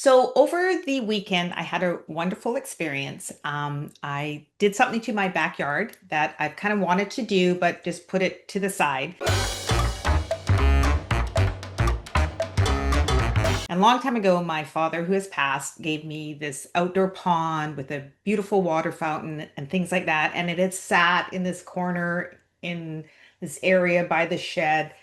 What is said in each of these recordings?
So over the weekend, I had a wonderful experience. I did something to my backyard that I've kind of wanted to do, but just put it to the side. And a long time ago, my father, who has passed, gave me this outdoor pond with a beautiful water fountain and things like that. And it had sat in this corner in this area by the shed,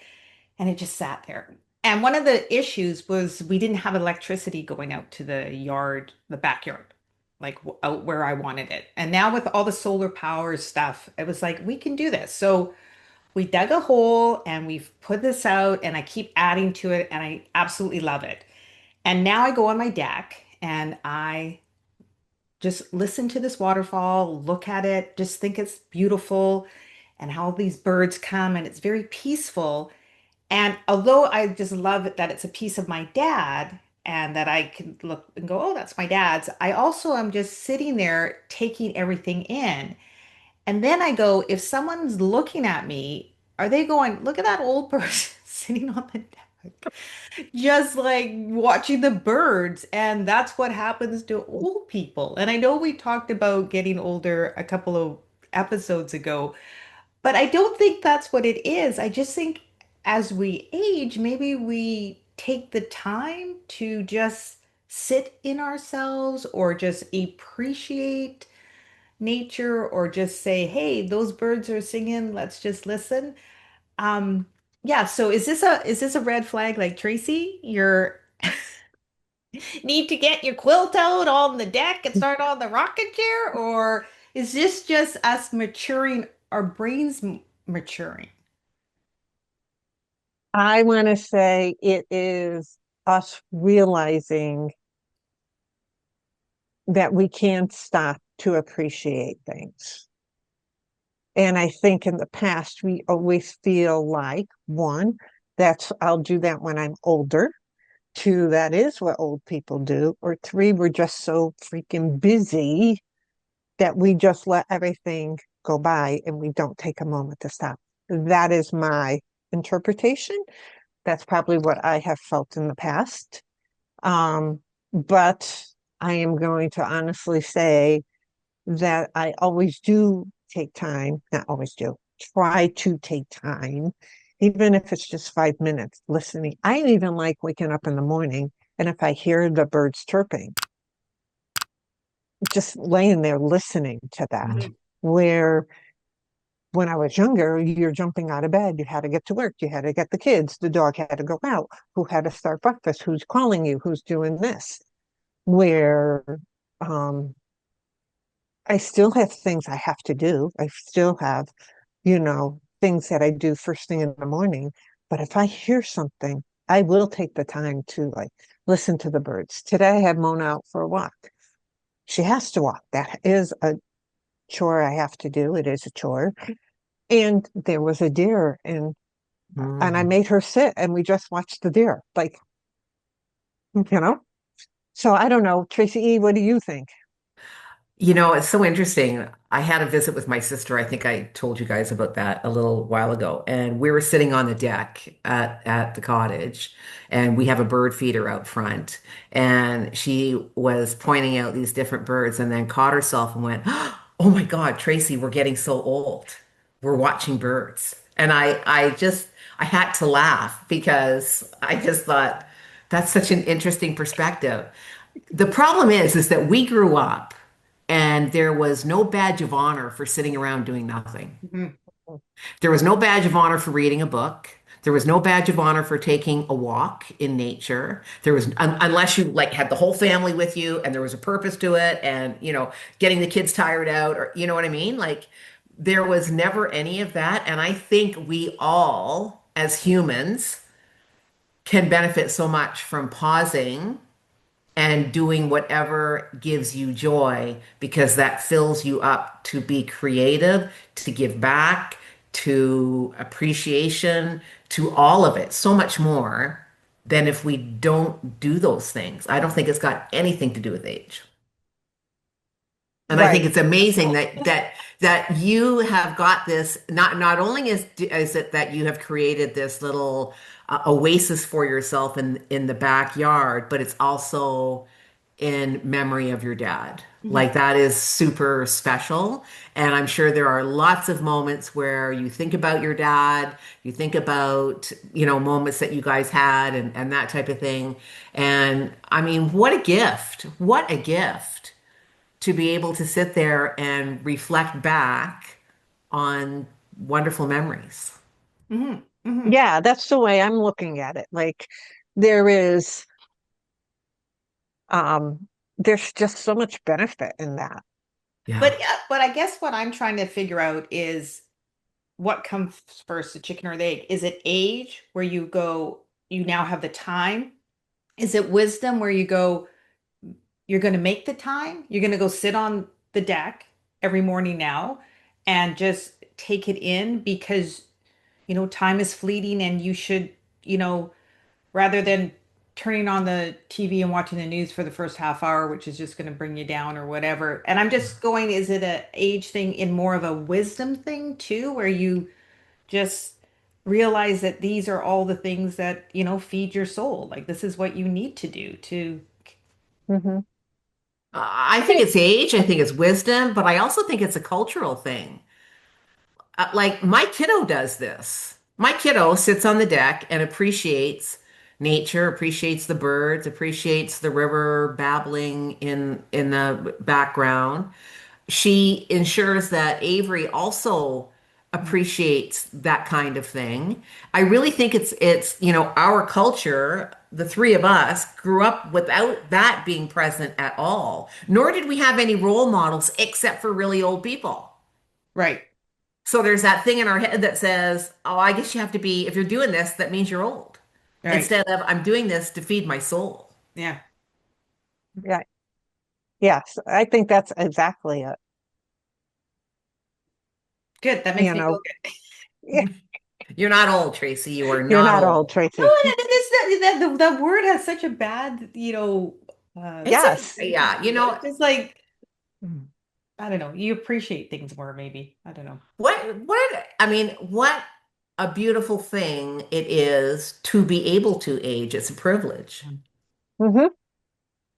and it just sat there. And one of the issues was we didn't have electricity going out to the yard, the backyard, like out where I wanted it. And now with all the solar power stuff, it was like, we can do this. So we dug a hole and we've put this out, and I keep adding to it, and I absolutely love it. And now I go on my deck and I just listen to this waterfall, look at it, just think it's beautiful and how these birds come, and it's very peaceful. And although I just love it that it's a piece of my dad and that I can look and go, oh, that's my dad's, I also am just sitting there taking everything in. And then I go, if someone's looking at me, are they going, look at that old person sitting on the deck, just like watching the birds? And that's what happens to old people. And I know we talked about getting older a couple of episodes ago, but I don't think that's what it is. I just think as we age, maybe we take the time to just sit in ourselves or just appreciate nature or just say, hey, those birds are singing, let's just listen. Um, yeah, so is this a red flag like Tracy? You're need to get your quilt out on the deck and start on the rocking chair, or is this just us maturing, our brains maturing? I want to say it is us realizing that we can't stop to appreciate things. And I think in the past, we always feel like one, I'll do that when I'm older. Two, that is what old people do. Or three, we're just so freaking busy that we just let everything go by and we don't take a moment to stop. That is my interpretation. That's probably what I have felt in the past. But I am going to honestly say that I always do take time, not always do, try to take time, even if it's just 5 minutes listening. I even like waking up in the morning, and if I hear the birds chirping, just laying there listening to that. Mhm. Where when I was younger, you're jumping out of bed. You had to get to work. You had to get the kids. The dog had to go out. Who had to start breakfast? Who's calling you? Who's doing this? Where um, I still have things I have to do. I still have, things that I do first thing in the morning. But if I hear something, I will take the time to like listen to the birds. Today I had Mona out for a walk. She has to walk. That is a chore I have to do. It is a chore. And there was a deer and I Mm. made her sit and we just watched the deer. Like, you know? So I don't know. Tracy E, what do you think? It's so interesting. I had a visit with my sister. I think I told you guys about that a little while ago. And we were sitting on the deck at the cottage, and we have a bird feeder out front. And she was pointing out these different birds and then caught herself and went, "Oh my God, Tracy, we're getting so old. We're watching birds." And I had to laugh because I just thought that's such an interesting perspective. The problem is that we grew up and there was no badge of honor for sitting around doing nothing. Mhm. There was no badge of honor for reading a book. There was no badge of honor for taking a walk in nature. There was unless you like had the whole family with you and there was a purpose to it and getting the kids tired out or you know what I mean? Like there was never any of that and I think we all as humans can benefit so much from pausing and doing whatever gives you joy because that fills you up to be creative, to give back, to appreciation, to all of it, so much more than if we don't do those things. I don't think it's got anything to do with age. And I think Right. it's amazing that you have got this not only is it that you have created this little oasis for yourself in the backyard, but it's also in memory of your dad. Mhm. Like that is super special. And I'm sure there are lots of moments where you think about your dad, you think about, moments that you guys had and that type of thing. And I mean, what a gift. What a gift to be able to sit there and reflect back on wonderful memories. Mhm. Mhm. Yeah, that's the way I'm looking at it. Like there is um there's just so much benefit in that. Yeah. But I guess what I'm trying to figure out is what comes first, the chicken or the egg? Is it age where you go, you now have the time? Is it wisdom where you go, you're going to make the time? You're going to go sit on the deck every morning now and just take it in because, time is fleeting and you should, you know, rather than turning on the TV and watching the news for the first half hour, which is just going to bring you down or whatever. And I'm just going, is it a age thing in more of a wisdom thing too, where you just realize that these are all the things that, feed your soul. Like this is what you need to do to. Hmm. I think it's age, I think it's wisdom, but I also think it's a cultural thing. Like my kiddo does this. My kiddo sits on the deck and appreciates nature, appreciates the birds, appreciates the river babbling in the background. She ensures that Avery also appreciates that kind of thing. I really think it's our culture, the three of us grew up without that being present at all. Nor did we have any role models except for really old people. Right, So there's that thing in our head that says, "Oh, I guess you have to be if you're doing this, that means you're old." right. Instead of I'm doing this to feed my soul. Yeah. Yeah, yes, I think that's exactly it. Good. That makes You me feel know, good. yeah, You're not old, Tracy. You are you're not not old, old. No, Tracy. it is that word has such a bad, It's Yes. a yeah, it's just like I don't know. You appreciate things more, maybe. I don't know. what I mean, what a beautiful thing it is to be able to age. It's a privilege. Hmm.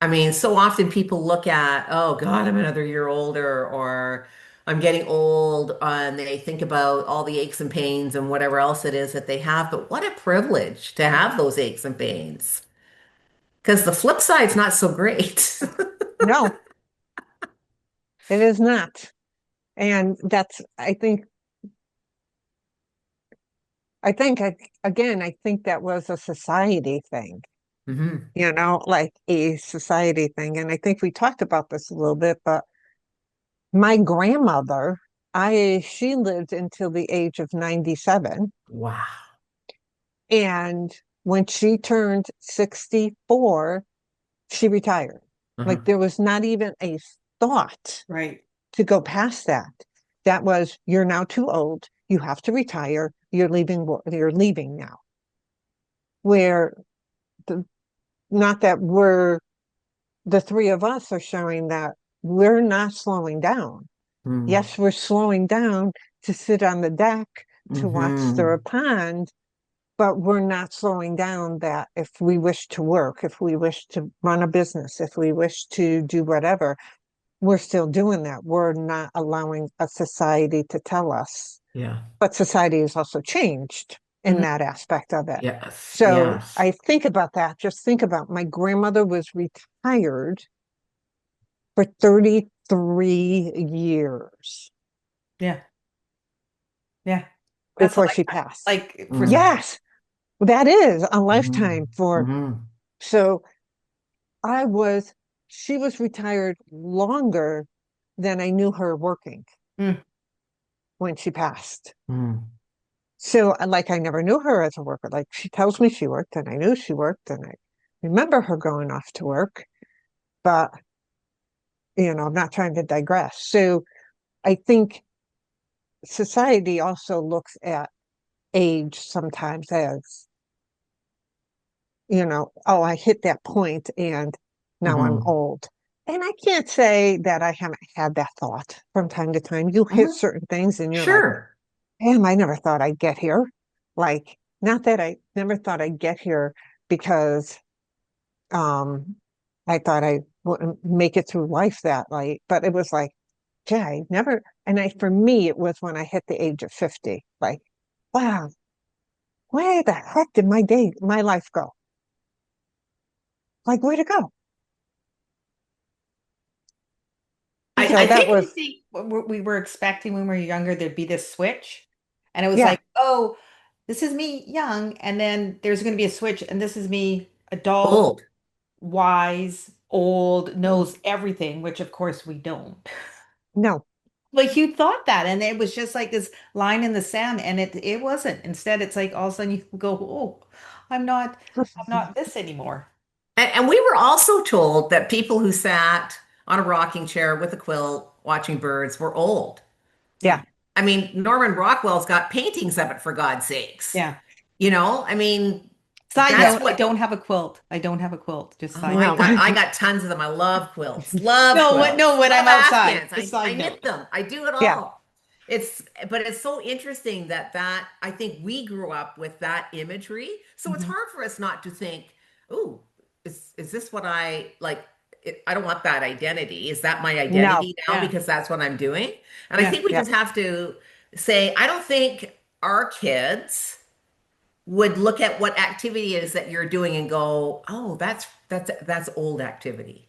I mean, so often people look at, oh God, I'm another year older, or I'm getting old, and they think about all the aches and pains and whatever else it is that they have. But what a privilege to have those aches and pains. Because the flip side's not so great. No, it is not. And that's, again, I think that was a society thing, Hmm. like a society thing. And I think we talked about this a little bit, but my grandmother, she lived until the age of 97. Wow. And when she turned 64, she retired. Uh-huh. Like there was not even a thought Right. to go past that. That was, you're now too old. You have to retire. You're leaving now. Where the, not that the three of us are showing that we're not slowing down. Yes, we're slowing down to sit on the deck to watch Mm-hmm. the pond, but we're not slowing down that if we wish to work, if we wish to run a business, if we wish to do whatever, we're still doing that. We're not allowing a society to tell us. Yeah. But society has also changed in Mhm. that aspect of it. Yes. So Yes. I think about that. Just think about my grandmother was retired for 33 years Yeah. Yeah. That's a before she lifetime. passed. Like for some. Mm. Yes, that is a lifetime Mm. for. Mm-hmm. So I was, she was retired longer than I knew her working Mm. when she passed. Mm. So, like, I never knew her as a worker. Like, she tells me she worked, and I knew she worked, and I remember her going off to work, but, I'm not trying to digress. So, I think society also looks at age sometimes as, oh, I hit that point and now I'm Mm-hmm. old. And I can't say that I haven't had that thought from time to time. You hit Mm-hmm. certain things and you're like, Sure. damn, I never thought I'd get here. Like, not that I never thought I'd get here because um I thought I wouldn't make it through life that late, but it was like, gee, I never, and I, for me, it was when I hit the age of 50, like, wow, where the heck did my life go? Like, where'd it go? So I that think was, You think what we were expecting when we were younger, there'd be this switch, and it was yeah, like, oh, this is me young, and then there's going to be a switch, and this is me adult, old. wise, old, knows everything, which of course we don't. no. Like you thought that, and it was just like this line in the sand, and it wasn't. Instead, it's like all of a sudden you go, oh, I'm not this anymore. And we were also told that people who sat on a rocking chair with a quilt watching birds were old. Yeah, Yeah, I mean, Norman Rockwell's got paintings of it, for God's sakes. yeah. I mean, Side that's note, I what. don't have a quilt. I don't have a quilt. Just Oh, side I no. note. got I got tons of them. I love quilts. Love No, quilts. when Love I'm outside. Afghans. Just I side knit note. them. I do it Yeah, all. But it's so interesting that I think we grew up with that imagery. So it's Mhm. hard for us not to think, "Ooh, is this what I like? I don't want that identity. Is that my no. identity now Yeah, because that's what I'm doing?" And I yeah. think we Yeah, just have to say, I don't think our kids would look at what activity it is that you're doing and go, "Oh, that's old activity.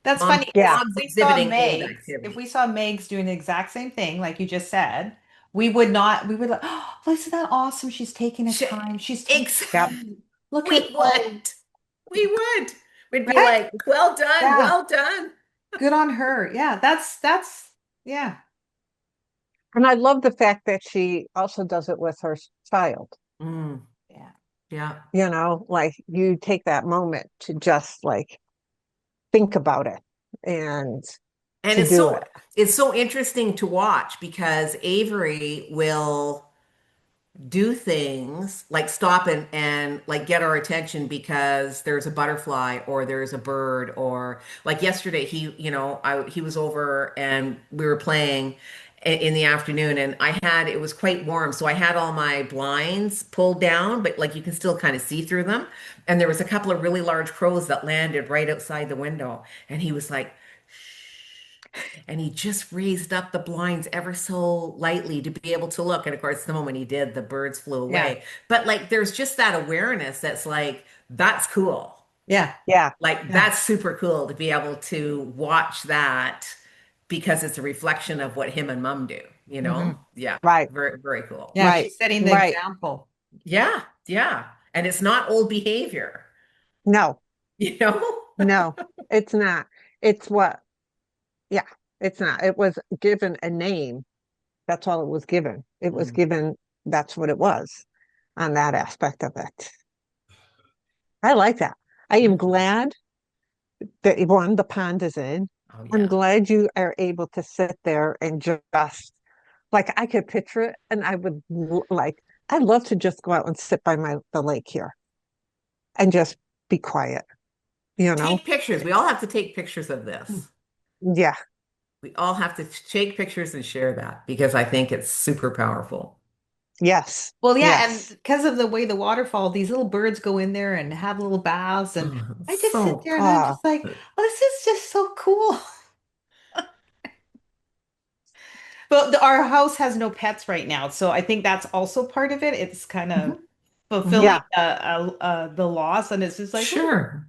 That's Mom's funny because yeah, mom's exhibiting old If activity." we saw Megs doing the exact same thing, like you just said, we would not, we would like, oh, isn't that awesome? She's taking a Sh- time. She's taking yeah. time. Look at, We oh, would. We would. We'd be right? like, well done, Yeah. well done. Good on her. Yeah. Yeah. And I love the fact that she also does it with her child. Mm, Yeah. yeah. Like you take that moment to just like think about it and And to do it. it's so interesting to watch because Avery will do things like stop and like get our attention because there's a butterfly or there's a bird or like yesterday he was over and we were playing in the afternoon and it was quite warm so I had all my blinds pulled down but like you can still kind of see through them and there was a couple of really large crows that landed right outside the window and he was like and he just raised up the blinds ever so lightly to be able to look. And of course, the moment he did, the birds flew Yeah. away. But like, there's just that awareness that's like, that's cool. Yeah. Yeah, Like, Yeah. that's super cool to be able to watch that because it's a reflection of what him and mom do, you know? Hmm. Yeah. right, Very, very cool. Yeah. right, She's setting the right. example. Yeah. Yeah. And it's not old behavior, No, you know? no, it's not. It's what, yeah, it's not. It was given a name. That's all it was given. It was Mm. given, that's what it was on that aspect of it. I like that. I am glad that one, the pond is in. Oh, I'm yeah. glad you are able to sit there and just like I could picture it, and I would like I'd love to just go out and sit by the lake here and just be quiet, you know? Take pictures. We all have to take pictures of this. Yeah, We all have to take pictures and share that because I think it's super powerful. yes, Well, yeah, and yes. because of the way the waterfall, these little birds go in there and have little baths, and Oh, I just sit so there and I'm Ah, just like, oh, this is just so cool. But our house has no pets right now, so I think that's also part of it. It's kind of mhm. fulfilling yeah, the loss, and it's just like, oh, Sure.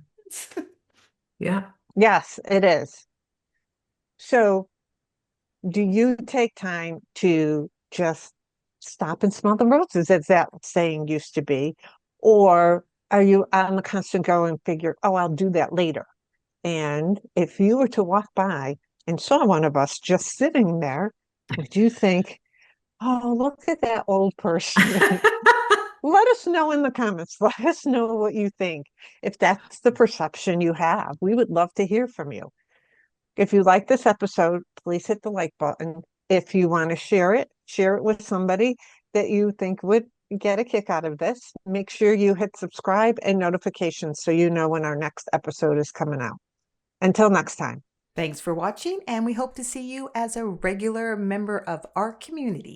Yeah. yes, it is. So, do you take time to just stop and smell the roses, as that saying used to be? Or are you on the constant go and figure, oh, I'll do that later? And if you were to walk by and saw one of us just sitting there, would you think, oh, look at that old person? Let us know in the comments. Let us know what you think. If that's the perception you have, we would love to hear from you. If you like this episode, please hit the like button. If you want to share it with somebody that you think would get a kick out of this. Make sure you hit subscribe and notifications so you know when our next episode is coming out. Until next time. Thanks for watching, and we hope to see you as a regular member of our community.